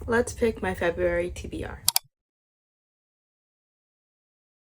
let's pick my February TBR.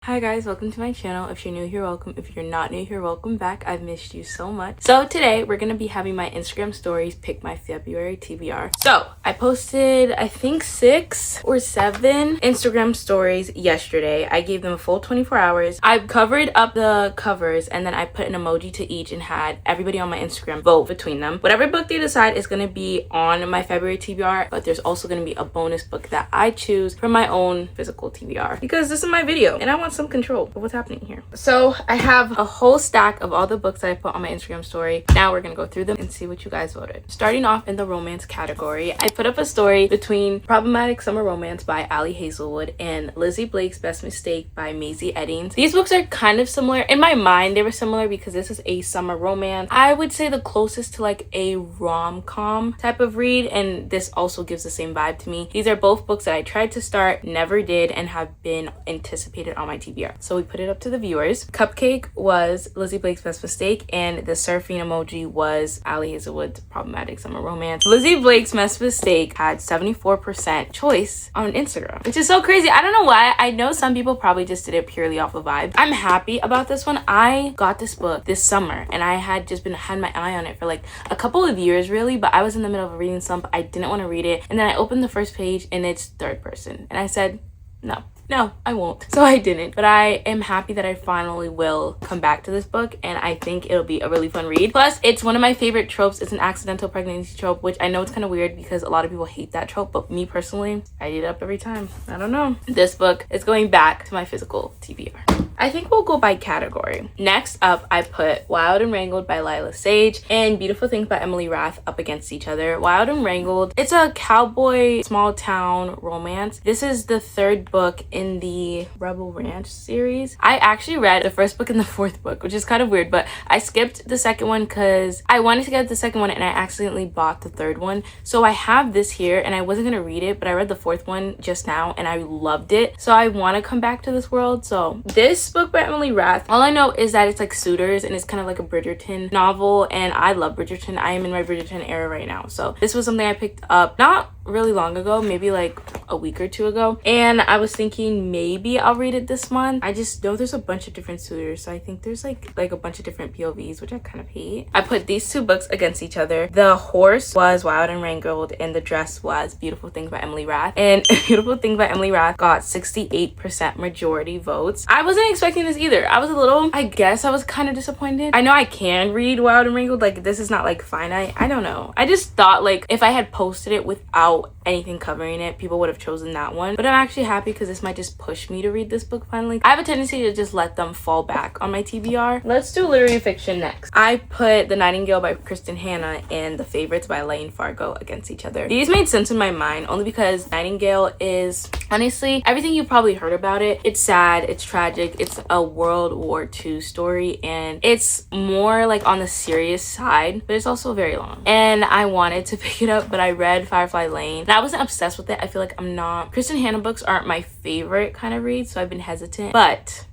Hi guys, welcome to my channel. If you're new here, welcome. If you're not new here, welcome back. I've missed you so much. So today we're gonna be having my Instagram stories pick my February TBR. So I posted I think 6 or 7 Instagram stories yesterday. I gave them a full 24 hours. I covered up the covers and then I put an emoji to each and had everybody on my Instagram vote between them. Whatever book they decide is gonna be on my February TBR, but there's also gonna be a bonus book that I choose from my own physical TBR because this is my video and I want some control of what's happening here. So I have a whole stack of all the books that I put on my Instagram story. Now we're gonna go through them and see what you guys voted. Starting off in the romance category, I put up a story between Problematic Summer Romance by Ali Hazelwood and Lizzie Blake's Best Mistake by Maisie Eddings. These books are kind of similar. In my mind, they were similar because this is a summer romance. I would say the closest to like a rom-com type of read, and this also gives the same vibe to me. These are both books that I tried to start, never did, and have been anticipated on my TBR. So we put it up to the viewers. Cupcake was Lizzie Blake's Best Mistake, and the surfing emoji was Ali Hazelwood's Problematic Summer Romance. Lizzie Blake's Best Mistake had 74% choice on Instagram, which is so crazy. I don't know why. I know some people probably just did it purely off of vibe. I'm happy about this one. I got this book this summer and I had just had my eye on it for like a couple of years really, but I was in the middle of a reading slump. I didn't want to read it, and then I opened the first page and it's third person and I said no, I won't. So I didn't, but I am happy that I finally will come back to this book, and I think it'll be a really fun read. Plus, it's one of my favorite tropes. It's an accidental pregnancy trope, which I know it's kind of weird because a lot of people hate that trope, but me personally, I eat it up every time. I don't know. This book is going back to my physical TBR. I think we'll go by category. Next up, I put Wild and Wrangled by Lila Sage and Beautiful Things by Emily Rath up against each other. Wild and Wrangled, it's a cowboy small town romance. This is the third book in the Rebel Ranch series. I actually read the first book and the fourth book, which is kind of weird, but I skipped the second one because I wanted to get the second one and I accidentally bought the third one. So I have this here and I wasn't gonna read it, but I read the fourth one just now and I loved it. So I want to come back to this world. So this book by Emily Rath, all I know is that it's like suitors and it's kind of like a Bridgerton novel, and I love Bridgerton. I am in my Bridgerton era right now. So this was something I picked up not really long ago, maybe like a week or two ago, and I was thinking maybe I'll read it this month. I just know there's a bunch of different suitors, so I think there's like a bunch of different POVs, which I kind of hate. I put these two books against each other. The horse was Wild and Wrangled and the dress was Beautiful Things by Emily Rath, and Beautiful Things by Emily Rath got 68% majority votes. I wasn't expecting this either. I was a little, I guess I was kind of disappointed. I know I can read Wild and Wrangled, like this is not like finite. I don't know. I just thought like if I had posted it without anything covering it, people would have chosen that one. But I'm actually happy because this might just push me to read this book finally. I have a tendency to just let them fall back on my TBR. Let's do literary fiction next. I put The Nightingale by Kristen Hanna and The Favorites by Elaine Fargo against each other. These made sense in my mind only because Nightingale is honestly everything you've probably heard about it. It's sad, it's tragic, it's a World War II story, and it's more like on the serious side, but it's also very long. And I wanted to pick it up, but I read Firefly Lane and I wasn't obsessed with it. I feel like I'm not, Kristen Hanna books aren't my favorite kind of read, so I've been hesitant, but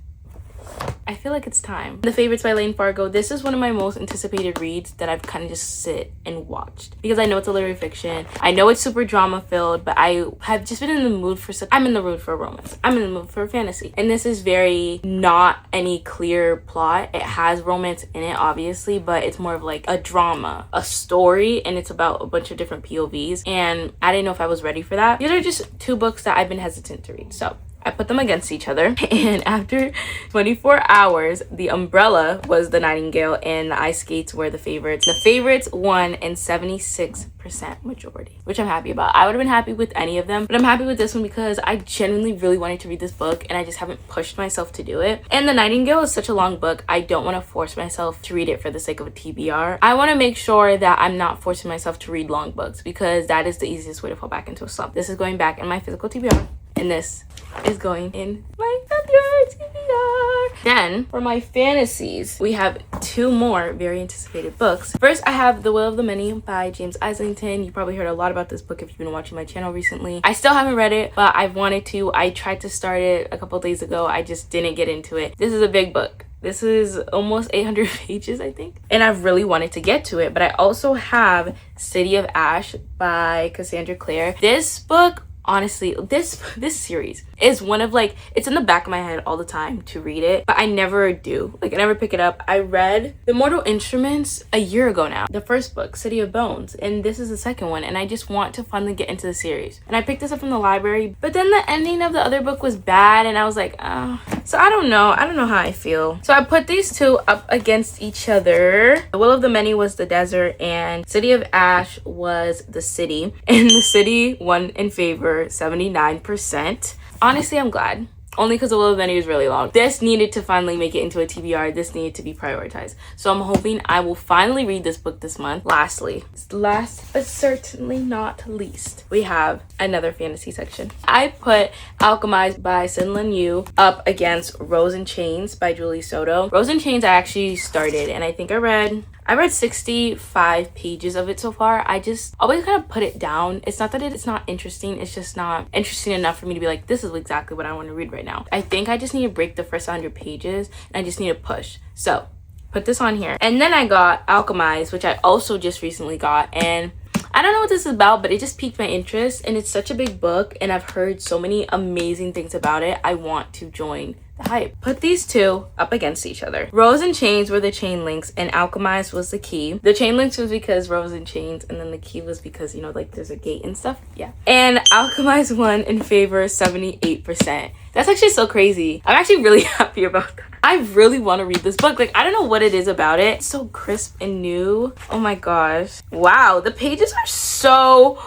I feel like it's time. The Favorites by Elaine Fargo. This is one of my most anticipated reads that I've kind of just sit and watched because I know it's a literary fiction. I know it's super drama filled, but I have just been in the mood for I'm in the mood for a romance. I'm in the mood for a fantasy. And this is very not any clear plot. It has romance in it, obviously, but it's more of like a drama, a story, and it's about a bunch of different POVs. And I didn't know if I was ready for that. These are just two books that I've been hesitant to read. So I put them against each other, and after 24 hours, The Umbrella was The Nightingale and The Ice Skates were The Favorites. The Favorites won in 76% majority, which I'm happy about. I would have been happy with any of them, but I'm happy with this one because I genuinely really wanted to read this book and I just haven't pushed myself to do it. And The Nightingale is such a long book. I don't want to force myself to read it for the sake of a TBR. I want to make sure that I'm not forcing myself to read long books because that is the easiest way to fall back into a slump. This is going back in my physical TBR. And this is going in my February TBR. Then, for my fantasies, we have two more very anticipated books. First, I have The Will of the Many by James Islington. You probably heard a lot about this book if you've been watching my channel recently. I still haven't read it, but I've wanted to. I tried to start it a couple days ago. I just didn't get into it. This is a big book. This is almost 800 pages, I think. And I've really wanted to get to it. But I also have City of Ash by Cassandra Clare. This book, honestly, this series is one of like, it's in the back of my head all the time to read it, but I never do. Like, I never pick it up. I read The Mortal Instruments a year ago now, the first book, City of Bones, and this is the second one, and I just want to finally get into the series. And I picked this up from the library, but then the ending of the other book was bad, and I was like, oh. So I don't know how I feel. So I put these two up against each other. The Will of the Many was the desert, and City of Ash was the city, and the city won in favor 79%. Honestly, I'm glad. Only because the Will of the Many was really long. This needed to finally make it into a TBR. This needed to be prioritized. So I'm hoping I will finally read this book this month. Lastly, last but certainly not least, we have another fantasy section. I put Alchemized by Sin-Lin Yu up against Rose in Chains by Julie Soto. Rose in Chains I actually started, and I think I read 65 pages of it so far. I just always kind of put it down. It's not that it's not interesting. It's just not interesting enough for me to be like, this is exactly what I want to read right now. I think I just need to break the first 100 pages and I just need to push. So put this on here. And then I got Alchemized, which I also just recently got. And I don't know what this is about, but it just piqued my interest. And it's such a big book and I've heard so many amazing things about it. I want to join the hype. Put these two up against each other. Rose and Chains were the chain links and Alchemized was the key. The chain links was because Rose and Chains, and then the key was because, you know, like there's a gate and stuff. Yeah. And Alchemized won in favor 78%. That's actually so crazy. I'm actually really happy about that. I really want to read this book. Like, I don't know what it is about it. It's so crisp and new. Oh my gosh. Wow. The pages are so...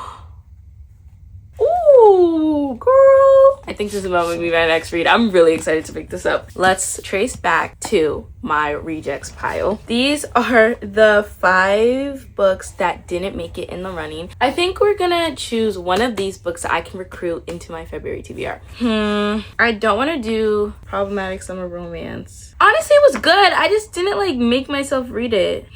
Ooh, girl. I think this is about to be my next read. I'm really excited to pick this up. Let's trace back to my rejects pile. These are the 5 books that didn't make it in the running. I think we're gonna choose one of these books that I can recruit into my February TBR. I don't want to do Problematic Summer Romance. Honestly, it was good. I just didn't like make myself read it.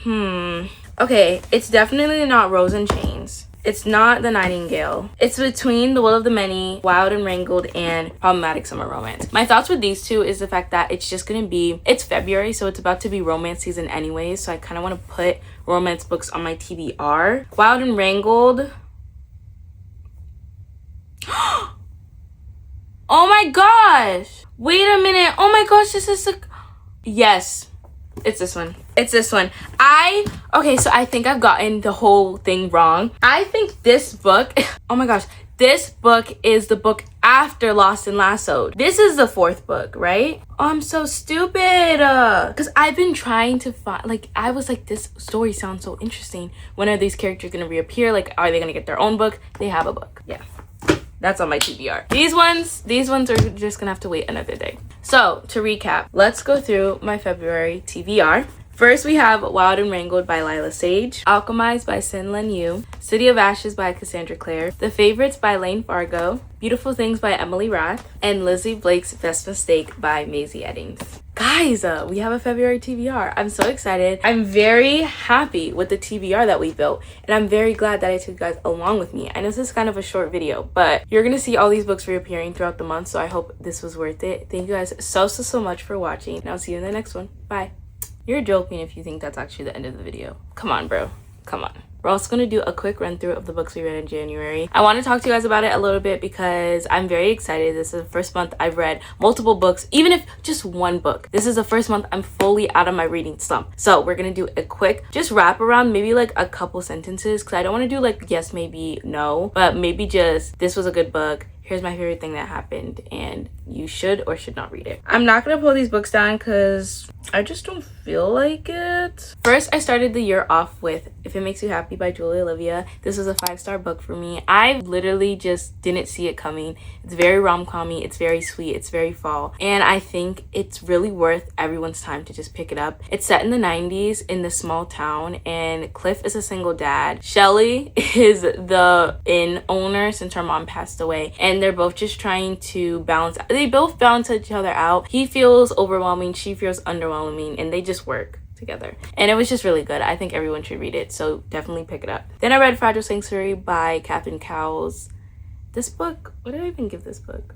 Okay, it's definitely not Rose and Chains. It's not The Nightingale. It's between The Will of the Many, Wild and Wrangled, and Problematic Summer Romance. My thoughts with these two is the fact that it's just gonna be, it's February, so it's about to be romance season anyways, so I kind of want to put romance books on my TBR. Wild and Wrangled. Oh my gosh! Wait a minute. Oh my gosh, this is a... Yes. It's this one. It's this one. Okay, so I think I've gotten the whole thing wrong. I think this book, oh my gosh, this book is the book after Lost and Lassoed. This is the 4th book, right? Oh, I'm so stupid. Because I've been trying to find, like, I was like, this story sounds so interesting. When are these characters going to reappear? Like, are they going to get their own book? They have a book. Yeah. That's on my TBR. These ones are just gonna have to wait another day. So to recap, let's go through my February TBR. First, we have Wild and Wrangled by Lila Sage, Alchemized by Sin-Lin Yu, City of Ashes by Cassandra Clare, The Favorites by Lane Fargo, Beautiful Things by Emily Rath, and Lizzie Blake's Best Mistake by Maisie Eddings. Guys, we have a February TBR. I'm so excited. I'm very happy with the TBR that we built, and I'm very glad that I took you guys along with me. I know this is kind of a short video, but you're gonna see all these books reappearing throughout the month, so I hope this was worth it. Thank you guys so much for watching, and I'll see you in the next one. Bye. You're joking if you think that's actually the end of the video. Come on, bro. Come on. We're also going to do a quick run through of the books we read in January. I want to talk to you guys about it a little bit because I'm very excited. This is the first month I've read multiple books, even if just one book. This is the first month I'm fully out of my reading slump. So we're going to do a quick just wrap around, maybe like a couple sentences, because I don't want to do like yes, maybe, no, but maybe just this was a good book. Here's my favorite thing that happened, and you should or should not read it. I'm not gonna pull these books down because I just don't feel like it. First, I started the year off with If It Makes You Happy by Julie Olivia. This was a 5-star book for me. I literally just didn't see it coming. It's very rom-com-y, it's very sweet, it's very fall, and I think it's really worth everyone's time to just pick it up. It's set in the 90s in this small town, and Cliff is a single dad. Shelly is the inn owner since her mom passed away, and they're both just trying to balance each other out. He feels overwhelming, she feels underwhelming, and they just work together, and it was just really good. I think everyone should read it, so definitely pick it up. Then I read Fragile Sanctuary by Catherine Cowles. This book, what did I even give this book?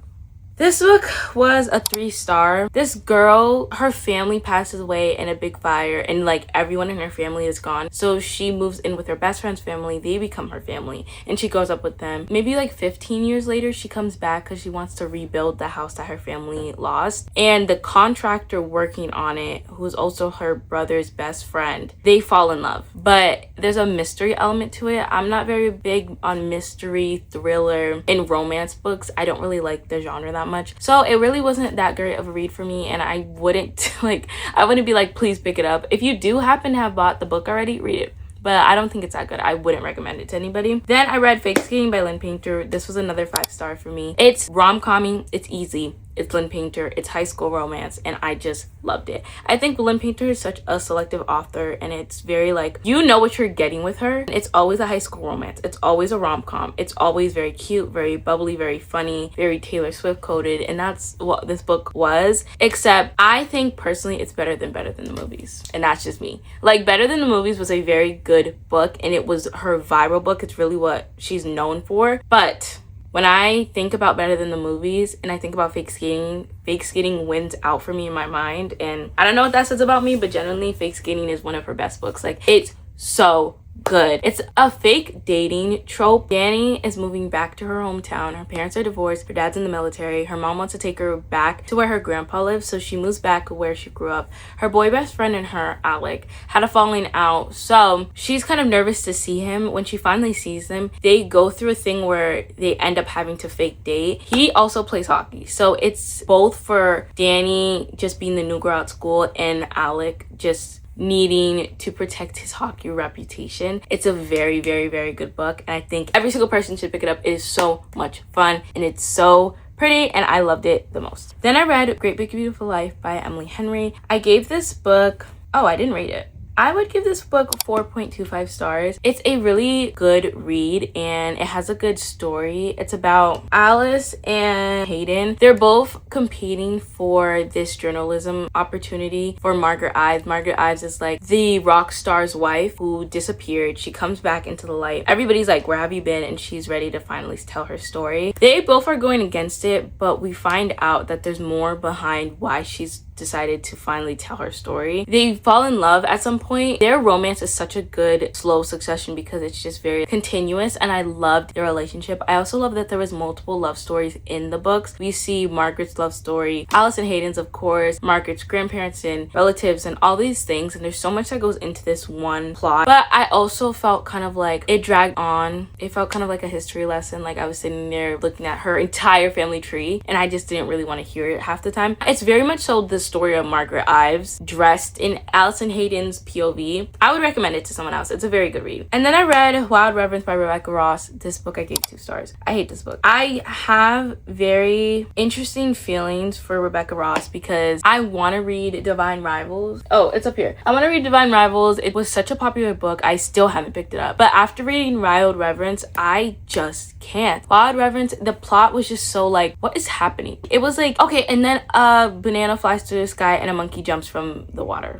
This book was a 3-star. This girl, her family passes away in a big fire and like everyone in her family is gone. So she moves in with her best friend's family. They become her family and she grows up with them. Maybe like 15 years later, she comes back because she wants to rebuild the house that her family lost. And the contractor working on it, who's also her brother's best friend, they fall in love. But there's a mystery element to it. I'm not very big on mystery, thriller, and romance books. I don't really like the genre that much. So it really wasn't that great of a read for me, and I wouldn't be like, please pick it up. If you do happen to have bought the book already, read it. But I don't think it's that good. I wouldn't recommend it to anybody. Then I read Fake Skating by Lynn Painter. This was another 5-star for me. It's rom-comming, it's easy, it's Lynn Painter, it's high school romance, and I just loved it. I think Lynn Painter is such a selective author, and it's very like, you know what you're getting with her. It's always a high school romance. It's always a rom-com. It's always very cute, very bubbly, very funny, very Taylor Swift coded, and that's what this book was. Except I think personally it's better than the movies, and that's just me. Like, Better Than the Movies was a very good book, and it was her viral book. It's really what she's known for. But when I think about Better Than the Movies and I think about Fake Skating wins out for me in my mind. And I don't know what that says about me, but generally Fake Skating is one of her best books. Like, it's so good. It's a fake dating trope. Danny is moving back to her hometown. Her parents are divorced. Her dad's in the military. Her mom wants to take her back to where her grandpa lives, so she moves back where she grew up. Her boy best friend and her, Alec, had a falling out, so she's kind of nervous to see him. When she finally sees him, they go through a thing where they end up having to fake date. He also plays hockey, so it's both for Danny just being the new girl at school and Alec just needing to protect his hockey reputation. It's a very, very, very good book, and I think every single person should pick it up. It is so much fun and it's so pretty, and I loved it the most. Then I read Great Big Beautiful Life by Emily Henry. I gave this book, oh, I didn't rate it. I would give this book 4.25 stars. It's a really good read and it has a good story. It's about Alice and Hayden. They're both competing for this journalism opportunity for Margaret Ives. Margaret Ives is like the rock star's wife who disappeared. She comes back into the light. Everybody's like, where have you been? And she's ready to finally tell her story. They both are going against it, but we find out that there's more behind why she's decided to finally tell her story. They fall in love at some point. Their romance is such a good slow succession because it's just very continuous, and I loved their relationship. I also love that there was multiple love stories in the books. We see Margaret's love story, Alice and Hayden's, of course, Margaret's grandparents and relatives, and all these things, and there's so much that goes into this one plot. But I also felt kind of like it dragged on. It felt kind of like a history lesson. Like, I was sitting there looking at her entire family tree and I just didn't really want to hear it half the time. It's very much so the story of Margaret Ives dressed in Alice and Hayden's POV. I would recommend it to someone else. It's a very good read. And then I read Wild Reverence by Rebecca Ross. This book I gave 2 stars. I hate this book. I have very interesting feelings for Rebecca Ross because I want to read Divine Rivals. Oh, it's up here. I want to read Divine Rivals. It was such a popular book. I still haven't picked it up. But after reading Wild Reverence, I just can't. Wild Reverence, the plot was just so like, what is happening? It was like, okay, and then a banana flies through the sky and a monkey jumps from the water.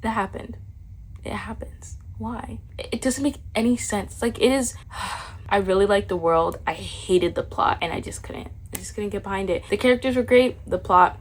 That happened. It happens. Why? It doesn't make any sense. Like, it is I really liked the world. I hated the plot and I just couldn't get behind it. The characters were great. The plot,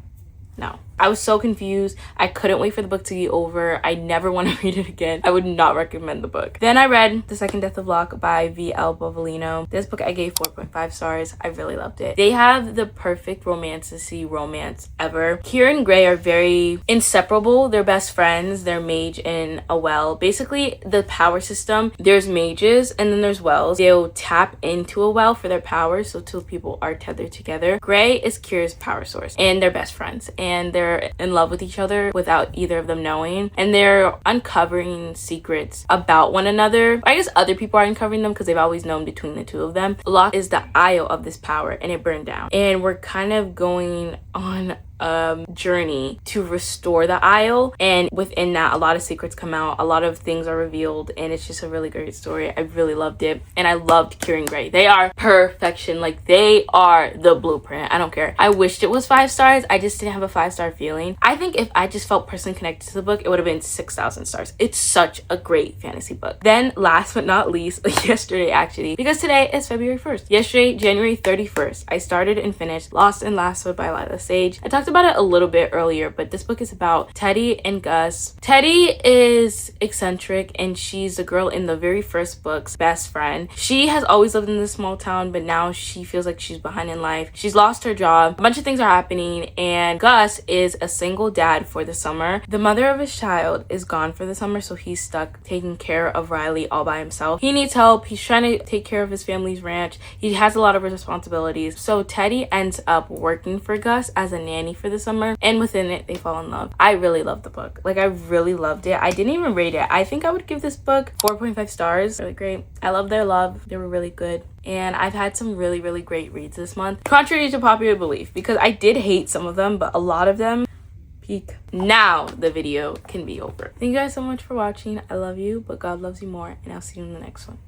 no. I was so confused. I couldn't wait for the book to be over. I never want to read it again. I would not recommend the book. Then I read The Second Death of Locke by V.L. Bovalino. This book I gave 4.5 stars. I really loved it. They have the perfect romantic-y romance ever. Kira and Gray are very inseparable. They're best friends. They're mage in a well. Basically, the power system, there's mages and then there's wells. They'll tap into a well for their powers, so 2 people are tethered together. Gray is Kira's power source and they're best friends, and they're in love with each other without either of them knowing, and they're uncovering secrets about one another. I guess other people are uncovering them because they've always known between the 2 of them. Locke is the Io of this power and it burned down, and we're kind of going on journey to restore the Isle, and within that a lot of secrets come out, a lot of things are revealed, and it's just a really great story. I really loved it, and I loved Kieran Gray. They are perfection. Like, they are the blueprint. I don't care. I wished it was 5 stars. I just didn't have a 5-star feeling. I think if I just felt personally connected to the book, it would have been 6,000 stars. It's such a great fantasy book. Then last but not least, yesterday actually, because today is February 1st. Yesterday, January 31st, I started and finished Lost and Lassoed by Lila Sage. I talked about it a little bit earlier, but this book is about Teddy and Gus. Teddy is eccentric, and she's the girl in the very first book's best friend. She has always lived in this small town, but now she feels like she's behind in life. She's lost her job. A bunch of things are happening, and Gus is a single dad for the summer. The mother of his child is gone for the summer, so he's stuck taking care of Riley all by himself. He needs help. He's trying to take care of his family's ranch. He has a lot of responsibilities. So Teddy ends up working for Gus as a nanny for the summer, and within it they fall in love. I really loved the book. Like, I really loved it. I didn't even rate it. I think I would give this book 4.5 stars. Really great. I love their love. They were really good. And I've had some really great reads this month, contrary to popular belief, because I did hate some of them, but a lot of them peak. Now the video can be over. Thank you guys so much for watching. I love you, but God loves you more, and I'll see you in the next one.